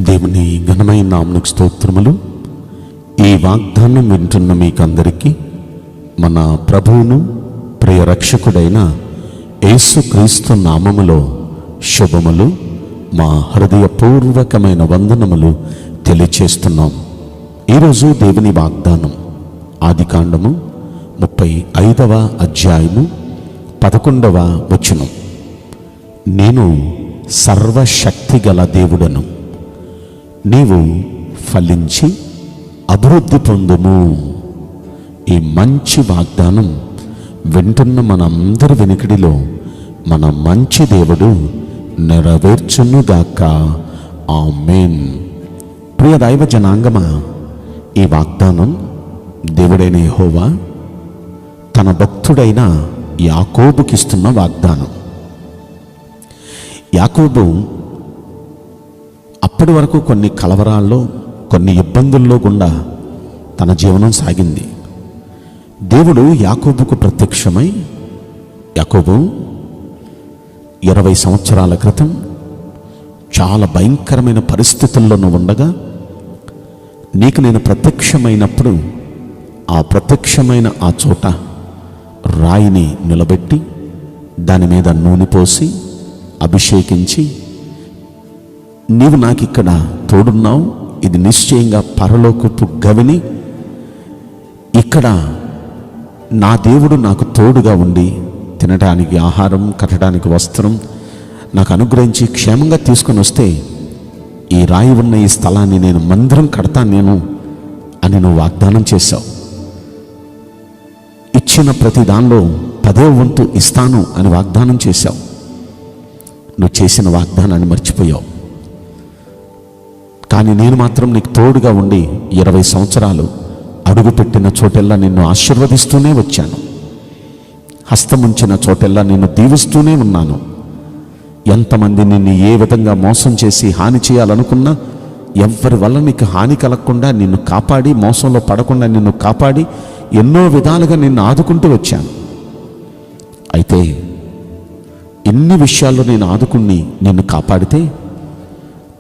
దేవుని ఘనమైన నామమునకు స్తోత్రములు. ఈ వాగ్దానం వింటున్న మీకందరికీ మన ప్రభువును ప్రియ రక్షకుడైన యేసుక్రీస్తు నామములో శుభములు, మా హృదయపూర్వకమైన వందనములు తెలియచేస్తున్నాం. ఈరోజు దేవుని వాగ్దానం ఆదికాండము 35వ అధ్యాయము 11వ వచనం. నేను సర్వశక్తి గల దేవుడను, నీవు ఫలించి అభివృద్ధి పొందుము. ఈ మంచి వాగ్దానం వింటున్న మనందరి వెనుకడిలో మన మంచి దేవుడు నెరవేర్చునుగాక. ఆమేన్. ప్రియ దైవ జనాంగమా, ఈ వాగ్దానం దేవుడైన యెహోవా తన భక్తుడైన యాకోబుకిస్తున్న వాగ్దానం. యాకోబు అప్పటి వరకు కొన్ని కలవరాల్లో, కొన్ని ఇబ్బందుల్లో గుండా తన జీవనం సాగింది. దేవుడు యాకోబుకు ప్రత్యక్షమై, యాకోబు 20 సంవత్సరాల క్రితం చాలా భయంకరమైన పరిస్థితుల్లో నువ్వు ఉండగా నీకు నేను ప్రత్యక్షమైనప్పుడు ఆ ప్రత్యక్షమైన ఆ చోట రాయిని నిలబెట్టి దాని మీద నూనె పోసి అభిషేకించి, నీవు నాకిక్కడ తోడున్నావు, ఇది నిశ్చయంగా పరలోకపు గవిని, ఇక్కడ నా దేవుడు నాకు తోడుగా ఉండి తినడానికి ఆహారం, కట్టడానికి వస్త్రం నాకు అనుగ్రహించి క్షేమంగా తీసుకొని వస్తే ఈ రాయి ఉన్న ఈ స్థలాన్ని నేను మందిరం కడతాను నేను అని నువ్వు వాగ్దానం చేశావు. ఇచ్చిన ప్రతి దానిలో 10వ వంతు ఇస్తాను అని వాగ్దానం చేశావు. నువ్వు చేసిన వాగ్దానాన్ని మర్చిపోయావు. కానీ నేను మాత్రం నీకు తోడుగా ఉండి 20 సంవత్సరాలు అడుగుపెట్టిన చోటెల్లా నిన్ను ఆశీర్వదిస్తూనే వచ్చాను. హస్తముంచిన చోటెల్లా నిన్ను దీవిస్తూనే ఉన్నాను. ఎంతమంది నిన్ను ఏ విధంగా మోసం చేసి హాని చేయాలనుకున్నా ఎవరి వల్ల నీకు హాని కలగకుండా నిన్ను కాపాడి, మోసంలో పడకుండా నిన్ను కాపాడి, ఎన్నో విధాలుగా నిన్ను ఆదుకుంటూ వచ్చాను. అయితే ఎన్ని విషయాల్లో నేను ఆదుకుని నిన్ను కాపాడితే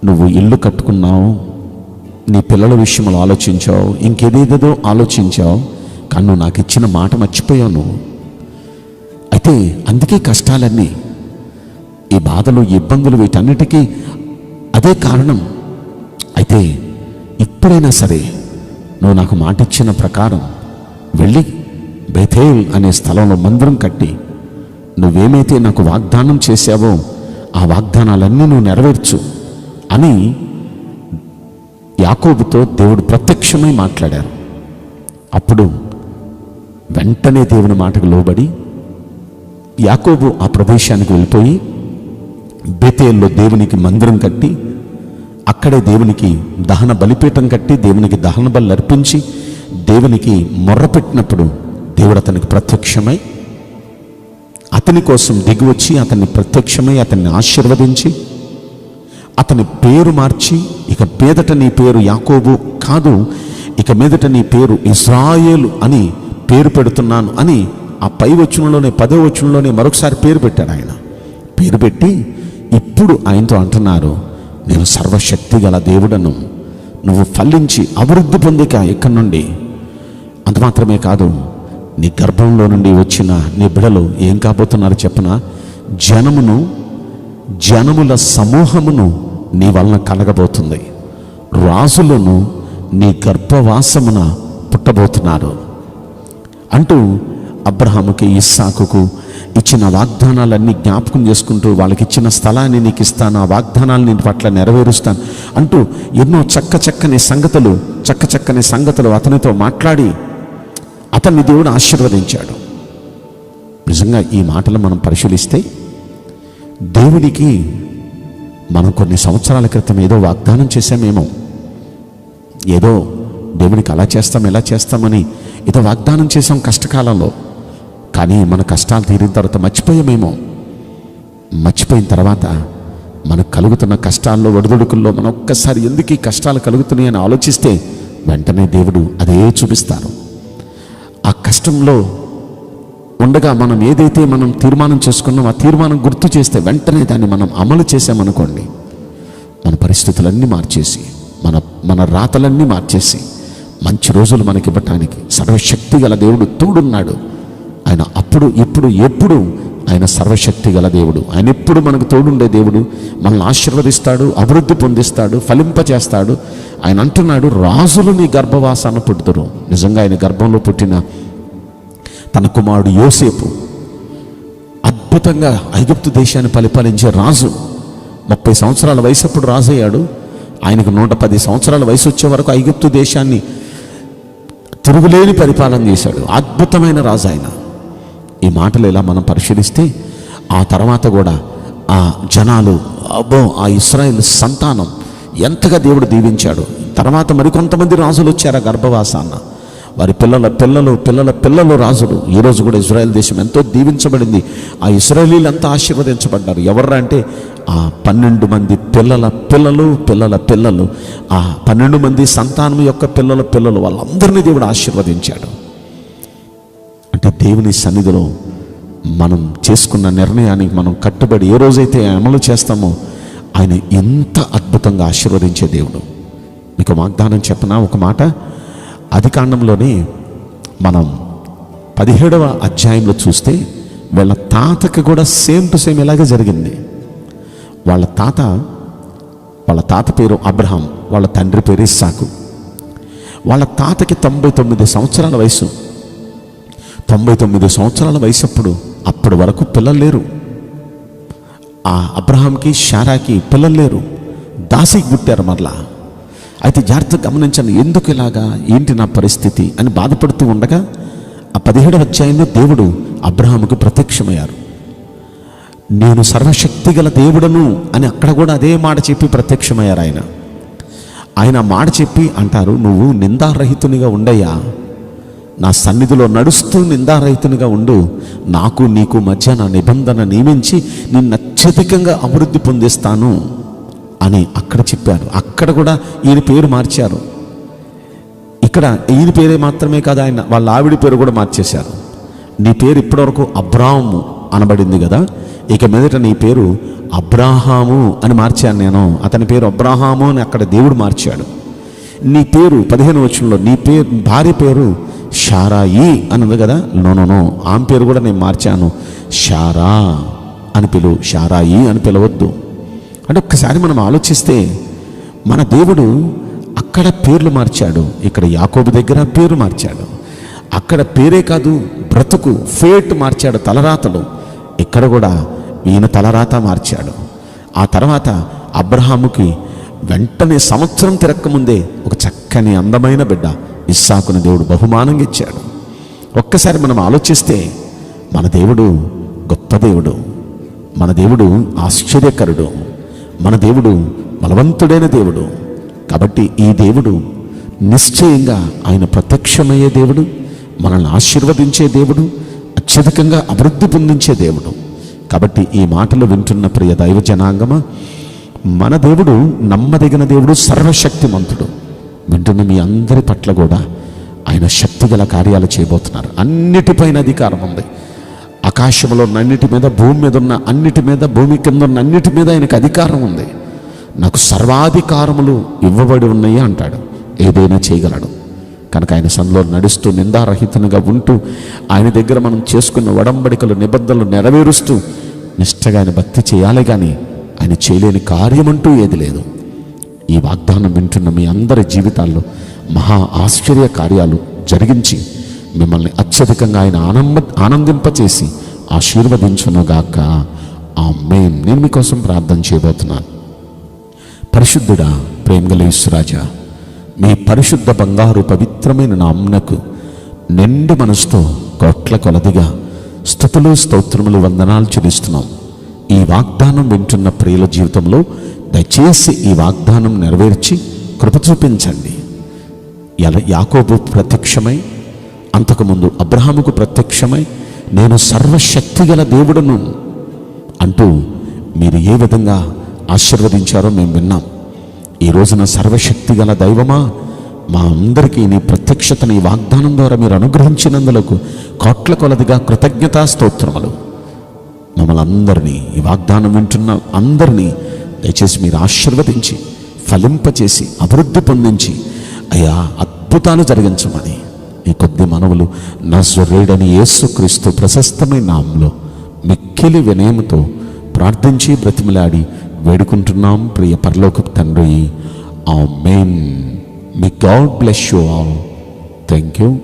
నువ్వు ఇల్లు కట్టుకున్నావు, నీ పిల్లల విషయంలో ఆలోచించావు, ఇంకేదేదో ఆలోచించావు, కానీ నువ్వు నాకు ఇచ్చిన మాట మర్చిపోయావు నువ్వు. అయితే అందుకే కష్టాలన్నీ, ఈ బాధలు, ఈ ఇబ్బందులు, వీటన్నిటికీ అదే కారణం. అయితే ఇప్పుడైనా సరే నువ్వు నాకు మాట ఇచ్చిన ప్రకారం వెళ్ళి బేతేల్ అనే స్థలంలో మందిరం కట్టి నువ్వేమైతే నాకు వాగ్దానం చేశావో ఆ వాగ్దానాలన్నీ నువ్వు నెరవేర్చు అని యాకోబుతో దేవుడు ప్రత్యక్షమై మాట్లాడారు. అప్పుడు వెంటనే దేవుని మాటకు లోబడి యాకోబు ఆ ప్రదేశానికి వెళ్ళిపోయి బేతేల్లో దేవునికి మందిరం కట్టి, అక్కడే దేవునికి దహన బలిపీఠం కట్టి, దేవునికి దహన బలి అర్పించి దేవునికి మొర్రపెట్టినప్పుడు దేవుడు అతనికి ప్రత్యక్షమై అతని కోసం దిగివచ్చి అతన్ని ప్రత్యక్షమై అతన్ని ఆశీర్వదించి అతని పేరు మార్చి, ఇక మీదట నీ పేరు యాకోబు కాదు, ఇక మీదట నీ పేరు ఇశ్రాయేలు అని పేరు పెడుతున్నాను అని ఆ పై వచనంలోనే 10వ వచనంలోనే మరొకసారి పేరు పెట్టాడు ఆయన. పేరు పెట్టి ఇప్పుడు ఆయనతో అంటున్నారు, నేను సర్వశక్తి గల దేవుడను, నువ్వు ఫలించి అభివృద్ధి పొందిక ఇక్కడి నుండి. అంత మాత్రమే కాదు, నీ గర్భంలో నుండి వచ్చిన నీ బిడలు ఏం కాబోతున్నారు చెప్పనా? జనముల సమూహమును నీ వలన కలగబోతుంది, రాజులను నీ గర్భవాసమున పుట్టబోతున్నారు అంటూ అబ్రహాముకి, ఇస్సాకుకు ఇచ్చిన వాగ్దానాలన్నీ జ్ఞాపకం చేసుకుంటూ, వాళ్ళకి ఇచ్చిన స్థలాన్ని నీకు ఇస్తాను, ఆ వాగ్దానాలు నీ పట్ల నెరవేరుస్తాను అంటూ ఎన్నో చక్కని సంగతులు అతనితో మాట్లాడి అతన్ని దేవుడు ఆశీర్వదించాడు. నిజంగా ఈ మాటలు మనం పరిశీలిస్తే దేవునికి మనం కొన్ని సంవత్సరాల క్రితం ఏదో వాగ్దానం చేశామేమో, ఏదో దేవునికి అలా చేస్తాం ఇలా చేస్తామని ఏదో వాగ్దానం చేసాం కష్టకాలంలో. కానీ మన కష్టాలు తీరిన తర్వాత మర్చిపోయామేమో. మర్చిపోయిన తర్వాత మనకు కలుగుతున్న కష్టాల్లో, ఒడిదుడుకుల్లో మనం ఒక్కసారి ఎందుకు ఈ కష్టాలు కలుగుతున్నాయి అని ఆలోచిస్తే వెంటనే దేవుడు అదే చూపిస్తారు. ఆ కష్టంలో ఉండగా మనం ఏదైతే మనం తీర్మానం చేసుకున్నాం ఆ తీర్మానం గుర్తు చేస్తే వెంటనే దాన్ని మనం అమలు చేసామనుకోండి, మన పరిస్థితులన్నీ మార్చేసి మన రాతలన్నీ మార్చేసి మంచి రోజులు మనకి ఇవ్వటానికి సర్వశక్తి గల దేవుడు తోడున్నాడు. ఆయన అప్పుడు ఇప్పుడు ఎప్పుడు ఆయన సర్వశక్తి గల దేవుడు. ఆయన ఎప్పుడు మనకు తోడుండే దేవుడు. మనల్ని ఆశీర్వదిస్తాడు, అభివృద్ధి పొందిస్తాడు, ఫలింపచేస్తాడు. ఆయన అంటున్నాడు, రాజులు నీ గర్భవాసాన పుట్టుదురు. నిజంగా ఆయన గర్భంలో పుట్టిన తన కుమారుడు యోసేపు అద్భుతంగా ఐగుప్తు దేశాన్ని పరిపాలించే రాజు. 30 సంవత్సరాల వయసు అప్పుడు రాజు అయ్యాడు. ఆయనకు 110 సంవత్సరాల వయసు వచ్చే వరకు ఐగుప్తు దేశాన్ని తిరుగులేని పరిపాలన చేశాడు. అద్భుతమైన రాజు ఆయన. ఈ మాటలు ఇలా మనం పరిశీలిస్తే ఆ తర్వాత కూడా ఆ జనాలు ఆ ఇశ్రాయేలు సంతానం ఎంతగా దేవుడు దీవించాడు. తర్వాత మరికొంతమంది రాజులు వచ్చారు ఆ గర్భవాసాన్న. వారి పిల్లల పిల్లలు ఈరోజు కూడా ఇజ్రాయెల్ దేశం ఎంతో దీవించబడింది. ఆ ఇశ్రాయేలీలంతా ఆశీర్వదించబడ్డారు. ఎవర్రా అంటే ఆ 12 మంది పిల్లలు ఆ 12 మంది సంతానం యొక్క పిల్లలు వాళ్ళందరినీ దేవుడు ఆశీర్వదించాడు. అంటే దేవుని సన్నిధిలో మనం చేసుకున్న నిర్ణయానికి మనం కట్టుబడి ఏ రోజైతే అమలు చేస్తామో ఆయన ఎంత అద్భుతంగా ఆశీర్వదించే దేవుడు. మీకు వాగ్దానం చెప్పనా ఒక మాట. ఆదికాండంలోనే మనం 17వ అధ్యాయంలో చూస్తే వీళ్ళ తాతకి కూడా సేమ్ టు సేమ్ ఇలాగే జరిగింది. వాళ్ళ తాత పేరు అబ్రహాం, వాళ్ళ తండ్రి పేరు ఇస్సాకు. వాళ్ళ తాతకి 99 సంవత్సరాల వయసు. 99 సంవత్సరాల వయసు అప్పటి వరకు పిల్లలు లేరు. ఆ అబ్రహాంకి శారాకి పిల్లలు లేరు. దాసికి పుట్టారు మరలా. అయితే జాగ్రత్తగా గమనించండి, ఎందుకు ఇలాగా, ఏంటి నా పరిస్థితి అని బాధపడుతూ ఉండగా ఆ 17వ అధ్యాయంలో దేవుడు అబ్రహాముకు ప్రత్యక్షమయ్యారు. నేను సర్వశక్తి గల దేవుడను అని అక్కడ కూడా అదే మాట చెప్పి ప్రత్యక్షమయ్యారు. ఆయన మాట చెప్పి అంటారు, నువ్వు నిందారహితునిగా ఉండయ్యా, నా సన్నిధిలో నడుస్తూ నిందారహితునిగా ఉండు, నాకు నీకు మధ్య నా నిబంధన నియమించి నిన్ను అత్యధికంగా అభివృద్ధి పొందిస్తాను అని అక్కడ చెప్పారు. అక్కడ కూడా ఈయన పేరు మార్చారు. ఇక్కడ ఈయన పేరే మాత్రమే కాదు, ఆయన వాళ్ళ ఆవిడ పేరు కూడా మార్చేశారు. నీ పేరు ఇప్పటివరకు అబ్రాహాము అనబడింది కదా, ఇక మీదట నీ పేరు అబ్రాహాము అని మార్చాను నేను. అతని పేరు అబ్రాహాము అని అక్కడ దేవుడు మార్చాడు. నీ పేరు 15వ వచనంలో నీ భార్య పేరు శారాయి అన్నది కదా. నో ఆమె పేరు కూడా నేను మార్చాను, శారా అని శారాయి అని పిలవద్దు. అంటే ఒక్కసారి మనం ఆలోచిస్తే మన దేవుడు అక్కడ పేర్లు మార్చాడు, ఇక్కడ యాకోబు దగ్గర పేరు మార్చాడు. అక్కడ పేరే కాదు, బ్రతుకు ఫేట్ మార్చాడు, తలరాతలు. ఇక్కడ కూడా ఈయన తలరాత మార్చాడు. ఆ తర్వాత అబ్రహాముకి వెంటనే సంవత్సరం తిరక్కముందే ఒక చక్కని అందమైన బిడ్డ ఇస్సాకుని దేవుడు బహుమానంగా ఇచ్చాడు. ఒక్కసారి మనం ఆలోచిస్తే మన దేవుడు గొప్ప దేవుడు, మన దేవుడు ఆశ్చర్యకరుడు, మన దేవుడు బలవంతుడైన దేవుడు. కాబట్టి ఈ దేవుడు నిశ్చయంగా ఆయన ప్రత్యక్షమయ్యే దేవుడు, మనల్ని ఆశీర్వదించే దేవుడు, అత్యధికంగా అభివృద్ధి పొందించే దేవుడు. కాబట్టి ఈ మాటలు వింటున్న ప్రియ దైవ జనాంగమా, మన దేవుడు నమ్మదగిన దేవుడు, సర్వశక్తిమంతుడు. వింటున్న మీ అందరి పట్ల కూడా ఆయన శక్తిగల కార్యాలు చేయబోతున్నారు. అన్నిటిపైన అధికారం ఉంది. ఆకాశంలో ఉన్న అన్నిటి మీద, భూమి మీద ఉన్న అన్నిటి మీద, భూమి కింద ఉన్న అన్నిటి మీద ఆయనకు అధికారం ఉంది. నాకు సర్వాధికారములు ఇవ్వబడి ఉన్నాయి అంటాడు. ఏదైనా చేయగలడు. కనుక ఆయన సన్నిధిలో నడుస్తూ నిందారహితునిగా ఉంటూ ఆయన దగ్గర మనం చేసుకున్న ఒడంబడికలు, నిబంధనలు నెరవేరుస్తూ నిష్ఠగా ఆయన భక్తి చేయాలి. కానీ ఆయన చేయలేని కార్యమంటూ ఏది లేదు. ఈ వాగ్దానం వింటున్న మీ అందరి జీవితాల్లో మహా ఆశ్చర్య కార్యాలు జరిగించి మిమ్మల్ని అత్యధికంగా ఆయన ఆనందింపచేసి ఆశీర్వదించునుగాక. ఆమేన్. నేను మీకోసం ప్రార్థన చేయబోతున్నాను. పరిశుద్ధుడా, ప్రేమగల యేసురాజా, మీ పరిశుద్ధ బంగారు పవిత్రమైన నామమునకు నిండు మనసుతో కోట్ల కొలదిగా స్తుతులు, స్తోత్రములు, వందనాలు చెల్లిస్తున్నాం. ఈ వాగ్దానం వింటున్న ప్రియుల జీవితంలో దయచేసి ఈ వాగ్దానం నెరవేర్చి కృప చూపించండి. యాకోబు ప్రత్యక్షమై, అంతకుముందు అబ్రహాముకు ప్రత్యక్షమై, నేను సర్వశక్తిగల దేవుడును అంటూ మీరు ఏ విధంగా ఆశీర్వదించారో మేము విన్నాం. ఈ రోజున సర్వశక్తిగల దైవమా, మా అందరికీ నీ ప్రత్యక్షతని ఈ వాగ్దానం ద్వారా మీరు అనుగ్రహించినందులకు కోట్ల కొలదిగా కృతజ్ఞతా స్తోత్రములు. మమ్మల్ని అందరినీ, ఈ వాగ్దానం వింటున్న అందరినీ దయచేసి మీరు ఆశీర్వదించి ఫలింపచేసి అభివృద్ధి పొందించి అయ్యా అద్భుతాలు జరిగించమని ఈ కొద్ది మనవులు నజరేయుడైన యేసుక్రీస్తు ప్రశస్తమైన నామములో మిక్కిలి వినయముతో ప్రార్థించి బ్రతిమలాడి వేడుకుంటున్నాం ప్రియ పరలోకపు తండ్రి. ఆమేన్. May God bless you all. Thank you.